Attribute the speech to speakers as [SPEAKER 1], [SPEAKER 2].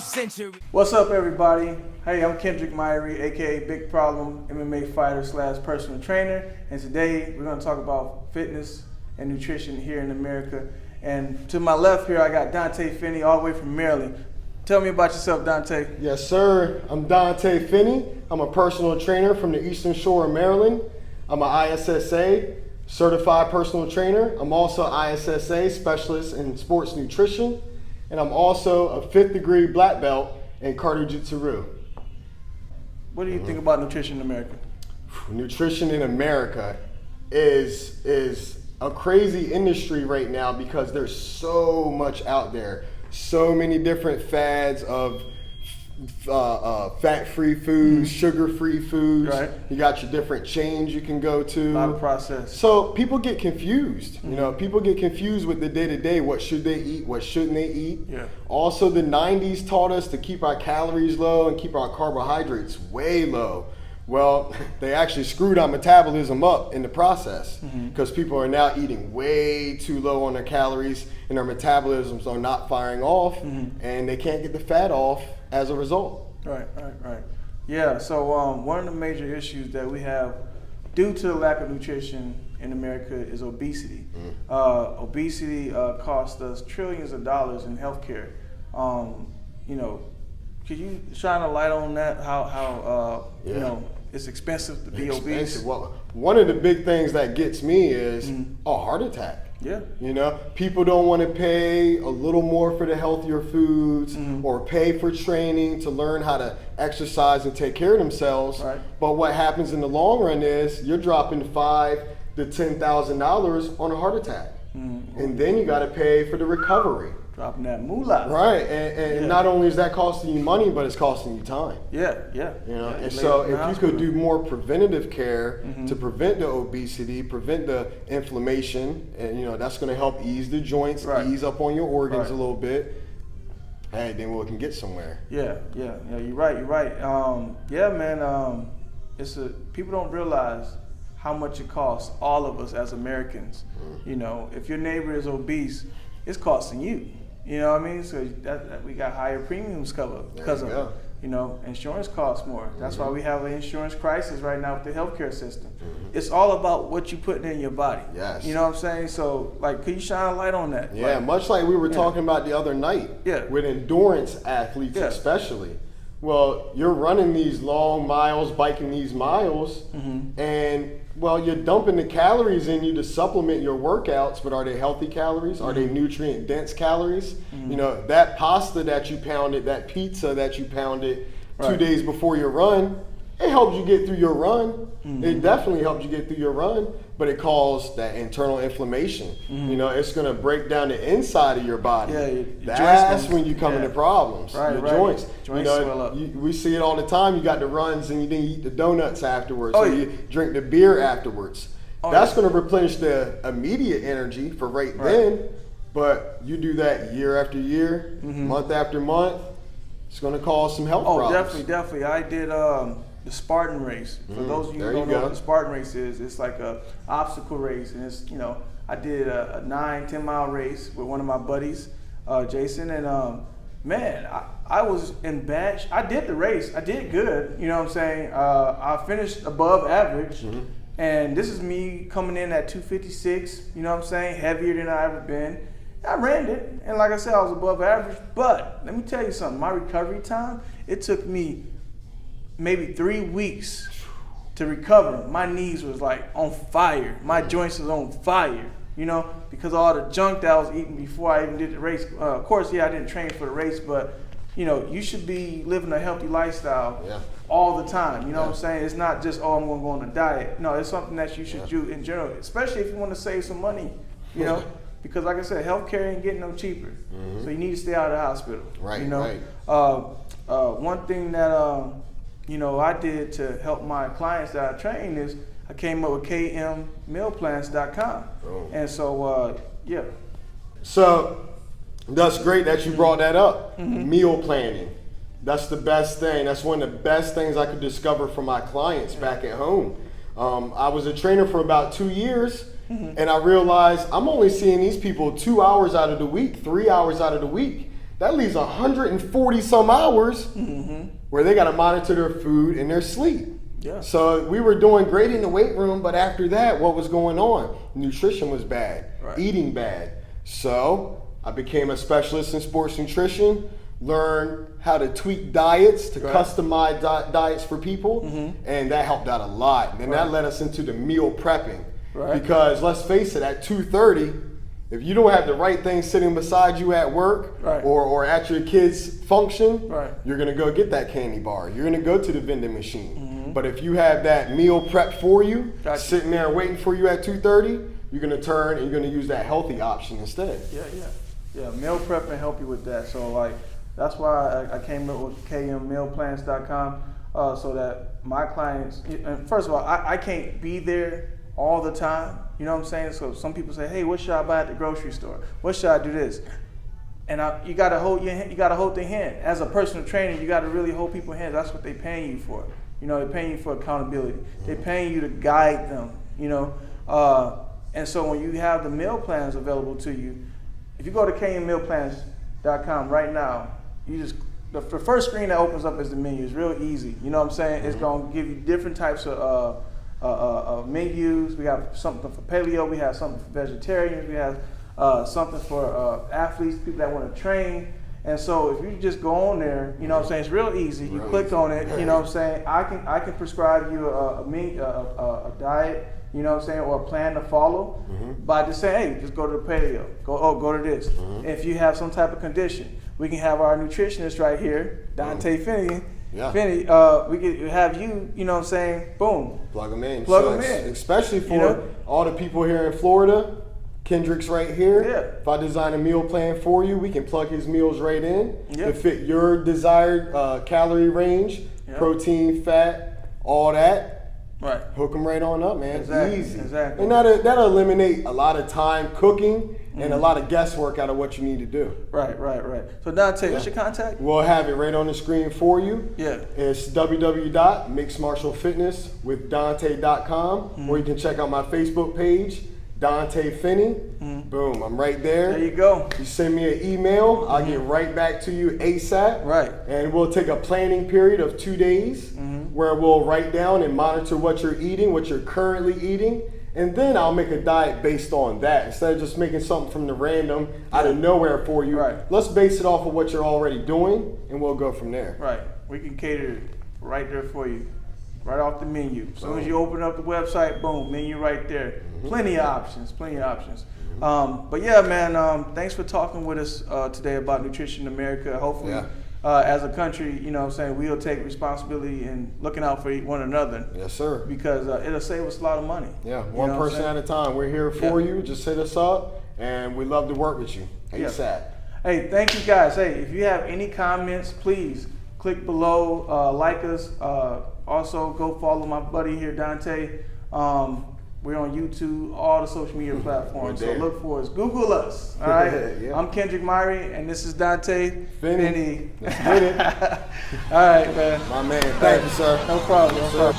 [SPEAKER 1] century.
[SPEAKER 2] What's up, everybody? Hey, I'm Kendrick Myrie, aka Big Problem MMA fighter / personal trainer, and today we're going to talk about fitness and nutrition here in America. And to my left here, I got Dante Finney, all the way from Maryland. Tell me about yourself, Dante.
[SPEAKER 3] Yes, sir. I'm Dante Finney. I'm a personal trainer from the Eastern Shore of Maryland. I'm an ISSA certified personal trainer. I'm also an ISSA specialist in sports nutrition. And I'm also a 5th degree black belt in Cardio Jitsu.
[SPEAKER 2] What do you think about nutrition in America?
[SPEAKER 3] Nutrition in America is a crazy industry right now because there's so much out there. So many different fads of fat-free foods, sugar-free foods.
[SPEAKER 2] Right.
[SPEAKER 3] You got your different chains you can go to.
[SPEAKER 2] A lot of process.
[SPEAKER 3] So people get confused. You know, people get confused with the day-to-day. What should they eat? What shouldn't they eat?
[SPEAKER 2] Yeah.
[SPEAKER 3] Also, the 90s taught us to keep our calories low and keep our carbohydrates way low. Well, they actually screwed our metabolism up in the process because people are now eating way too low on their calories and their metabolisms are not firing off and they can't get the fat off as a result.
[SPEAKER 2] Right. Yeah, so one of the major issues that we have due to the lack of nutrition in America is obesity. Obesity costs us trillions of dollars in healthcare. You know, could you shine a light on that? How you know, it's expensive to be obese?
[SPEAKER 3] Well, one of the big things that gets me is a heart attack.
[SPEAKER 2] Yeah.
[SPEAKER 3] You know, people don't want to pay a little more for the healthier foods or pay for training to learn how to exercise and take care of themselves.
[SPEAKER 2] Right.
[SPEAKER 3] But what happens in the long run is you're dropping $5,000 to $10,000 on a heart attack. And then you got to pay for the recovery.
[SPEAKER 2] Dropping that moolah.
[SPEAKER 3] Right. And not only is that costing you money, but it's costing you time.
[SPEAKER 2] Yeah.
[SPEAKER 3] You know,
[SPEAKER 2] Yeah,
[SPEAKER 3] and
[SPEAKER 2] you
[SPEAKER 3] so
[SPEAKER 2] lay up in the
[SPEAKER 3] if you
[SPEAKER 2] hospital.
[SPEAKER 3] could do more preventative care to prevent the obesity, prevent the inflammation, and you know that's going to help ease the joints,
[SPEAKER 2] Right.
[SPEAKER 3] ease up on your organs
[SPEAKER 2] Right.
[SPEAKER 3] a little bit. Hey, then we can get somewhere.
[SPEAKER 2] Yeah. You're right. Yeah, man. People don't realize how much it costs all of us as Americans. You know, if your neighbor is obese, it's costing you. You know what I mean? So that we got higher premiums covered because of it. You know, insurance costs more. That's why we have an insurance crisis right now with the healthcare system. It's all about what you putting in your body.
[SPEAKER 3] Yes.
[SPEAKER 2] You know what I'm saying? So, like, could you shine a light on that?
[SPEAKER 3] Yeah,
[SPEAKER 2] Like,
[SPEAKER 3] much like we were talking about the other night with endurance athletes especially. Well, you're running these long miles, biking these miles, and well, you're dumping the calories in you to supplement your workouts, but are they healthy calories? Are they nutrient-dense calories? You know, that pasta that you pounded, that pizza that you pounded 2 days before your run, it helps you get through your run. It definitely helps you get through your run, but it caused that internal inflammation. You know, it's going to break down the inside of your body.
[SPEAKER 2] Yeah, your
[SPEAKER 3] That's
[SPEAKER 2] joints
[SPEAKER 3] when you come into problems.
[SPEAKER 2] Right,
[SPEAKER 3] your
[SPEAKER 2] right.
[SPEAKER 3] joints.
[SPEAKER 2] Joints
[SPEAKER 3] you know,
[SPEAKER 2] swell up.
[SPEAKER 3] we see it all the time. You got the runs and you didn't eat the donuts afterwards.
[SPEAKER 2] Oh,
[SPEAKER 3] or
[SPEAKER 2] yeah.
[SPEAKER 3] you drink the beer afterwards. That's going to replenish the immediate energy for right then. But you do that year after year, month after month, it's going to cause some health problems.
[SPEAKER 2] Definitely. I did the Spartan race. For those of you who don't know what the Spartan race is, it's like a obstacle race, and it's, you know, I did a 9-10 mile race with one of my buddies, Jason, and man, I was in bad. I did the race. I did good. You know what I'm saying? I finished above average, and this is me coming in at 256. You know what I'm saying? Heavier than I ever been. I ran it, and like I said, I was above average. But let me tell you something. My recovery time, it took me maybe 3 weeks to recover. My knees was like on fire. My joints was on fire, you know, because of all the junk that I was eating before I even did the race. Of course, I didn't train for the race, but you know, you should be living a healthy lifestyle all the time. You know what I'm saying? It's not just, I'm going to go on a diet. No, it's something that you should do in general, especially if you want to save some money, you know, because like I said, healthcare ain't getting no cheaper. So you need to stay out of the hospital.
[SPEAKER 3] Right,
[SPEAKER 2] you know? One thing that, you know, I did to help my clients that I train is I came up with kmmealplans.com. And so, yeah.
[SPEAKER 3] So that's great that you brought that up. Meal planning. That's the best thing. That's one of the best things I could discover from my clients back at home. I was a trainer for about 2 years, and I realized I'm only seeing these people 2 hours out of the week, 3 hours out of the week. that leaves 140 some hours where they got to monitor their food and their sleep.
[SPEAKER 2] Yeah.
[SPEAKER 3] So we were doing great in the weight room, but after that, what was going on? Nutrition was bad, eating bad. So I became a specialist in sports nutrition, learned how to tweak diets to customize diets for people, and that helped out a lot. And that led us into the meal prepping. Because let's face it, at 2:30, if you don't have the right thing sitting beside you at work or at your kid's function, you're gonna go get that candy bar. You're gonna go to the vending machine. But if you have that meal prep for you, sitting there waiting for you at 2:30, you're gonna turn and you're gonna use that healthy option instead.
[SPEAKER 2] Yeah, meal prep and help you with that. So like, that's why I came up with kmmealplans.com so that my clients, and first of all, I can't be there all the time. You know what I'm saying? So some people say, hey, what should I buy at the grocery store? What should I do this? And you gotta hold their hand. As a personal trainer, you gotta really hold people's hands. That's what they're paying you for. You know, they're paying you for accountability. They're paying you to guide them, you know. And so when you have the meal plans available to you, if you go to kmmealplans.com right now, you just, the first screen that opens up is the menu. It's real easy. You know what I'm saying? It's gonna give you different types of menus. We have something for paleo, we have something for vegetarians, we have something for athletes, people that want to train. And so if you just go on there, you know what I'm saying, it's real easy. You click on it, you know what I'm saying. I can prescribe you a diet, you know what I'm saying, or a plan to follow by just saying, hey, just go to the paleo, go to this. If you have some type of condition, we can have our nutritionist right here, Dante Finney. Finney, we could have you, you know what I'm saying, boom.
[SPEAKER 3] Plug them in. Especially for all the people here in Florida. Kendrick's right here. If I design a meal plan for you, we can plug his meals right in to fit your desired calorie range, protein, fat, all that. Hook them right on up, man. Easy. And that'll eliminate a lot of time cooking and a lot of guesswork out of what you need to do.
[SPEAKER 2] Right. So Dante, what's your contact?
[SPEAKER 3] We'll have it right on the screen for you. It's www.mixedmartialfitnesswithdante.com, or you can check out my Facebook page, Dante Finney. Boom, I'm right there.
[SPEAKER 2] There you go.
[SPEAKER 3] You send me an email, I'll get right back to you ASAP. And we'll take a planning period of 2 days where we'll write down and monitor what you're eating, what you're currently eating, and then I'll make a diet based on that. Instead of just making something from the random out of nowhere for you, let's base it off of what you're already doing, and we'll go from there.
[SPEAKER 2] We can cater it right there for you. Right off the menu. As soon as you open up the website, boom, menu right there. Plenty of options. But yeah, man, thanks for talking with us today about Nutrition in America. Hopefully, as a country, you know what I'm saying, we'll take responsibility in looking out for one another.
[SPEAKER 3] Yes, sir.
[SPEAKER 2] Because it'll save us a lot of money.
[SPEAKER 3] One person at a time. We're here for you. Just hit us up, and we love to work with you. ASAP.
[SPEAKER 2] Hey, thank you guys. Hey, if you have any comments, please click below, like us. Also, go follow my buddy here, Dante. We're on YouTube, all the social media platforms. So look for us. Google us. All right. I'm Kendrick Myrie, and this is Dante Finney.
[SPEAKER 3] Let's get it.
[SPEAKER 2] All right, man.
[SPEAKER 3] My man. Thank you, sir.
[SPEAKER 2] No problem.